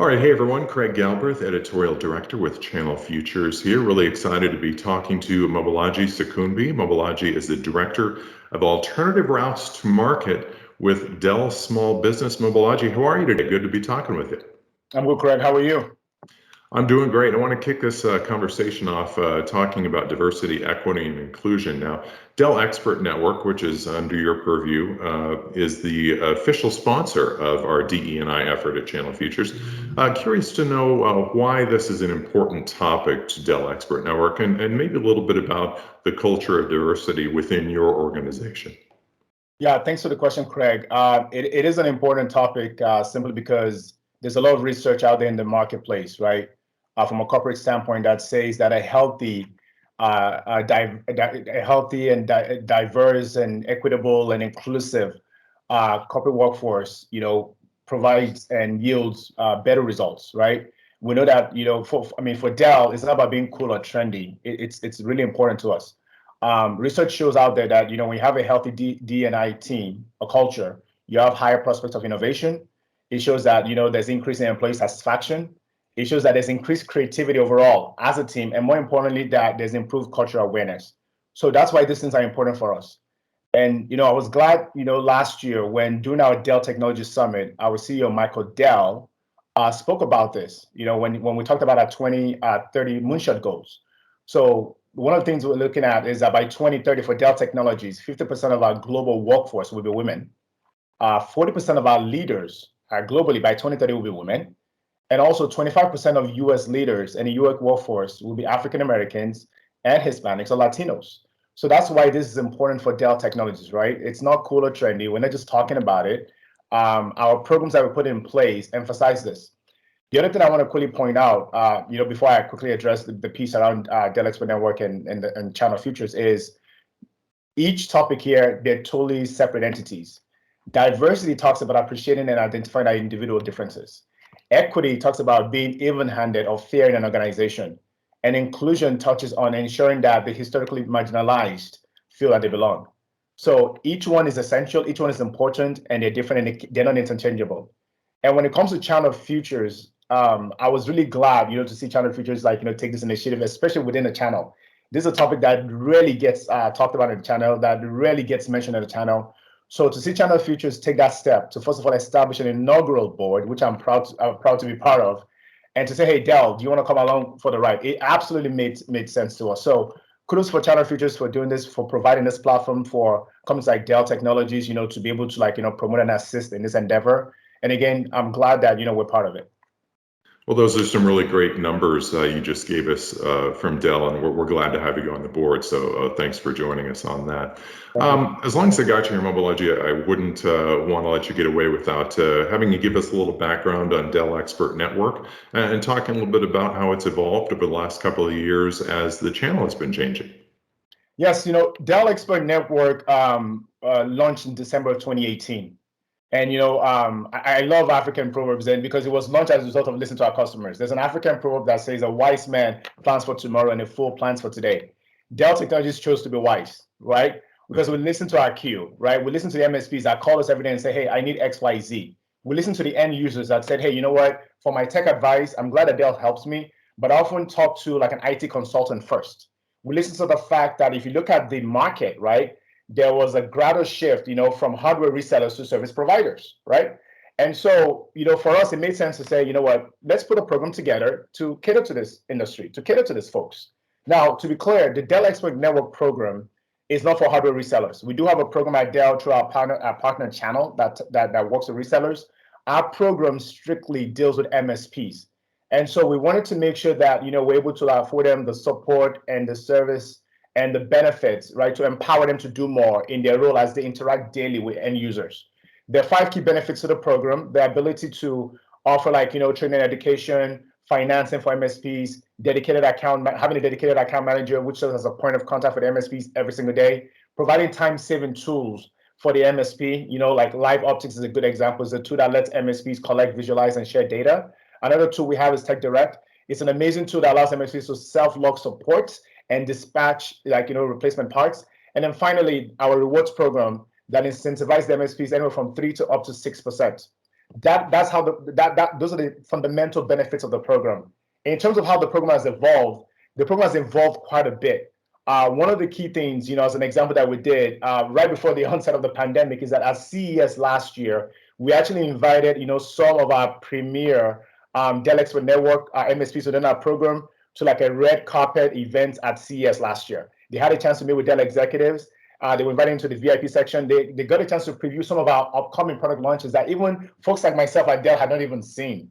All right, hey everyone, Craig Galbraith, Editorial Director with Channel Futures here. Really excited to be talking to Mobolaji Sokunbi. Mobolaji is the Director of Alternative Routes to Market with Dell Small Business. Mobolaji, how are you today? Good to be talking with you. I'm good, Craig. How are you? I'm doing great. I want to kick this conversation off talking about diversity, equity, and inclusion. Now, Dell Expert Network, which is under your purview, is the official sponsor of our DE&I effort at Channel Futures. Curious to know why this is an important topic to Dell Expert Network and maybe a little bit about the culture of diversity within your organization. Yeah, thanks for the question, Craig. It is an important topic simply because there's a lot of research out there in the marketplace, right? From a corporate standpoint, that says that a healthy and diverse and equitable and inclusive corporate workforce, provides and yields better results, right? We know that, for Dell, it's not about being cool or trendy. It's really important to us. Research shows out there that, when you have a healthy D&I team, a culture, you have higher prospects of innovation. It shows that, there's increase in employee satisfaction. It shows that there's increased creativity overall as a team, and more importantly, that there's improved cultural awareness. So that's why these things are important for us. And, I was glad, last year when doing our Dell Technologies Summit, our CEO, Michael Dell, spoke about this, when we talked about our 2030 moonshot goals. So one of the things we're looking at is that by 2030 for Dell Technologies, 50% of our global workforce will be women. 40% of our leaders globally by 2030 will be women. And also 25% of US leaders and the US workforce will be African Americans and Hispanics or Latinos. So that's why this is important for Dell Technologies, right? It's not cool or trendy. We're not just talking about it. Our programs that we put in place emphasize this. The other thing I want to quickly point out, before I quickly address the piece around Dell Expert Network and Channel Futures is each topic here, they're totally separate entities. Diversity talks about appreciating and identifying our individual differences. Equity talks about being even-handed or fair in an organization. And inclusion touches on ensuring that the historically marginalized feel that they belong. So each one is essential, each one is important, and they're different and they're not interchangeable. And when it comes to Channel Futures, I was really glad, to see Channel Futures take this initiative, especially within the channel. This is a topic that really gets talked about in the channel, that really gets mentioned in the channel. So to see Channel Futures take that step to first of all establish an inaugural board, which I'm proud to be part of, and to say, hey, Dell, do you want to come along for the ride? It absolutely made sense to us. So kudos for Channel Futures for doing this, for providing this platform for companies like Dell Technologies, to be able to promote and assist in this endeavor. And again, I'm glad that, we're part of it. Well, those are some really great numbers you just gave us from Dell, and we're glad to have you on the board. So thanks for joining us on that. As long as I got you here, Mobolaji, I wouldn't want to let you get away without having you give us a little background on Dell Expert Network and talking a little bit about how it's evolved over the last couple of years as the channel has been changing. Yes, Dell Expert Network launched in December of 2018. And, I love African proverbs because it was launched as a result of listening to our customers. There's an African proverb that says a wise man plans for tomorrow and a fool plans for today. Dell Technologies chose to be wise, right? Because we listen to our queue, right? We listen to the MSPs that call us every day and say, hey, I need X, Y, Z. We listen to the end users that said, hey, you know what? For my tech advice, I'm glad that Dell helps me, but I often talk to an IT consultant first. We listen to the fact that if you look at the market, right? There was a gradual shift, from hardware resellers to service providers, right? And so, for us, it made sense to say, you know what, let's put a program together to cater to this industry, to cater to these folks. Now, to be clear, the Dell Expert Network program is not for hardware resellers. We do have a program at Dell through our partner channel that works with resellers. Our program strictly deals with MSPs. And so we wanted to make sure that, we're able to afford them the support and the service and the benefits, right, to empower them to do more in their role as they interact daily with end users. There are 5 key benefits to the program: the ability to offer training, education, financing for MSPs, having a dedicated account manager, which serves as a point of contact for the MSPs every single day, providing time-saving tools for the MSP, like Live Optics is a good example. It's a tool that lets MSPs collect, visualize, and share data. Another tool we have is Tech Direct. It's an amazing tool that allows MSPs to self-log support and dispatch replacement parts. And then finally, our rewards program that incentivizes the MSPs anywhere from 3 to up to 6%. That's how those are the fundamental benefits of the program. In terms of how the program has evolved, the program has evolved quite a bit. One of the key things, as an example that we did right before the onset of the pandemic, is that at CES last year, we actually invited, some of our premier Dell Expert Network MSPs within our program to like a red carpet event at CES last year. They had a chance to meet with Dell executives. They were invited into the VIP section. They got a chance to preview some of our upcoming product launches that even folks like myself at Dell had not even seen,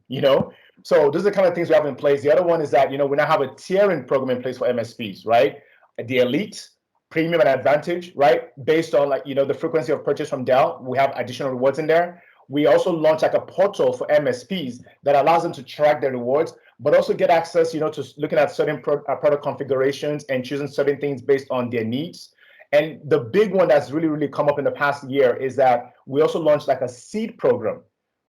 So those are the kind of things we have in place. The other one is that, we now have a tiering program in place for MSPs, right? The Elite, Premium, and Advantage, right? Based on the frequency of purchase from Dell, we have additional rewards in there. We also launched like a portal for MSPs that allows them to track their rewards, but also get access, to looking at certain product configurations and choosing certain things based on their needs. And the big one that's really, really come up in the past year is that we also launched like a seed program.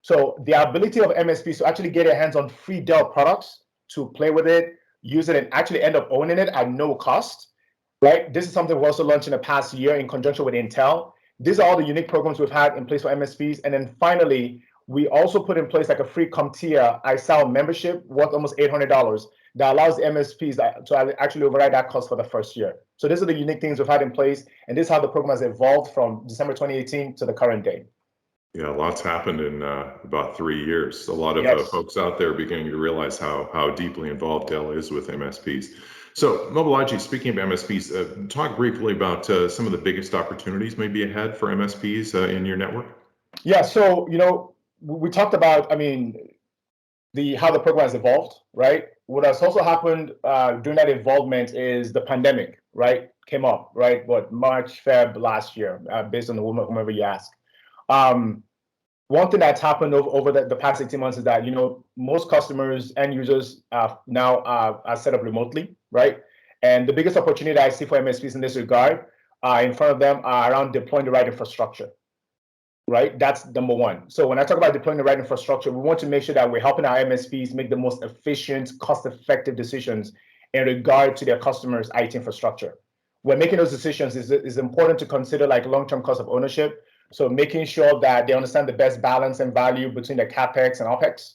So the ability of MSPs to actually get their hands on free Dell products, to play with it, use it, and actually end up owning it at no cost, right? This is something we also launched in the past year in conjunction with Intel. These are all the unique programs we've had in place for MSPs. And then finally, we also put in place like a free CompTIA ISAL membership worth almost $800 that allows MSPs to actually override that cost for the first year. So these are the unique things we've had in place, and this is how the program has evolved from December 2018 to the current day. Yeah, lots happened in about 3 years. A lot of Yes. folks out there are beginning to realize how deeply involved Dell is with MSPs. So, Mobolaji, speaking of MSPs, talk briefly about some of the biggest opportunities maybe ahead for MSPs in your network. Yeah, so we talked about, how the program has evolved, right? What has also happened during that involvement is the pandemic, right? Came up, right? March, Feb last year, based on whomever you ask. One thing that's happened over the past 18 months is that, most customers and users now are set up remotely, right? And the biggest opportunity I see for MSPs in this regard in front of them are around deploying the right infrastructure, right? That's number one. So when I talk about deploying the right infrastructure, we want to make sure that we're helping our MSPs make the most efficient, cost-effective decisions in regard to their customers' IT infrastructure. When making those decisions, it's important to consider like long-term cost of ownership. So making sure that they understand the best balance and value between the CapEx and OpEx.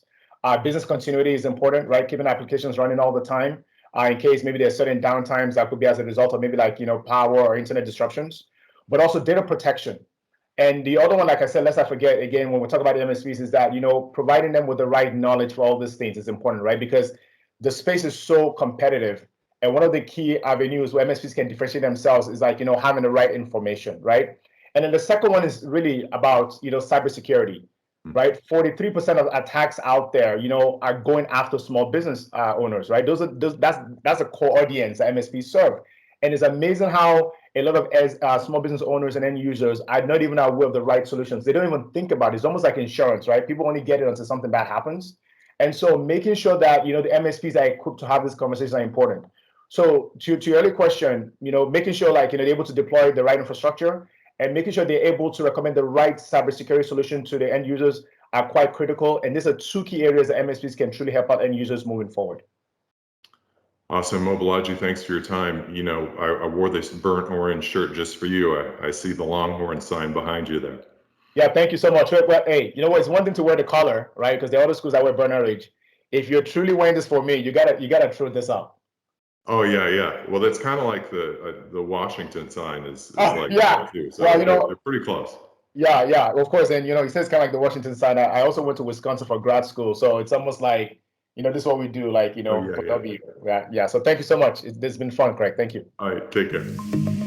Business continuity is important, right? Keeping applications running all the time in case maybe there's certain downtimes that could be as a result of maybe like, power or internet disruptions, but also data protection. And the other one, like I said, let's not forget, again, when we talk about MSPs, is that, providing them with the right knowledge for all these things is important, right? Because the space is so competitive. And one of the key avenues where MSPs can differentiate themselves is like, having the right information, right? And then the second one is really about, cybersecurity, right? 43% of attacks out there, are going after small business owners, right? That's a core audience that MSPs serve. And it's amazing how a lot of small business owners and end users are not even aware of the right solutions. They don't even think about it. It's almost like insurance, right? People only get it until something bad happens. And so making sure that, the MSPs are equipped to have this conversation are important. So to your earlier question, making sure like, they're able to deploy the right infrastructure and making sure they're able to recommend the right cybersecurity solution to the end users are quite critical. And these are two key areas that MSPs can truly help out end users moving forward. Awesome. Mobolaji, thanks for your time. I wore this burnt orange shirt just for you. I see the Longhorn sign behind you there. Yeah, thank you so much. Well, hey, you know what? It's one thing to wear the collar, right? Because there are other schools that wear burnt orange. If you're truly wearing this for me, you gotta throw this up. Oh yeah. Well, that's kind of like the Washington sign is like yeah. that too. So well, they're pretty close. Yeah, of course. And it says kind of like the Washington sign. I also went to Wisconsin for grad school, so it's almost like this is what we do, like for W. Yeah. So thank you so much. This has been fun, Craig. Thank you. All right, take care.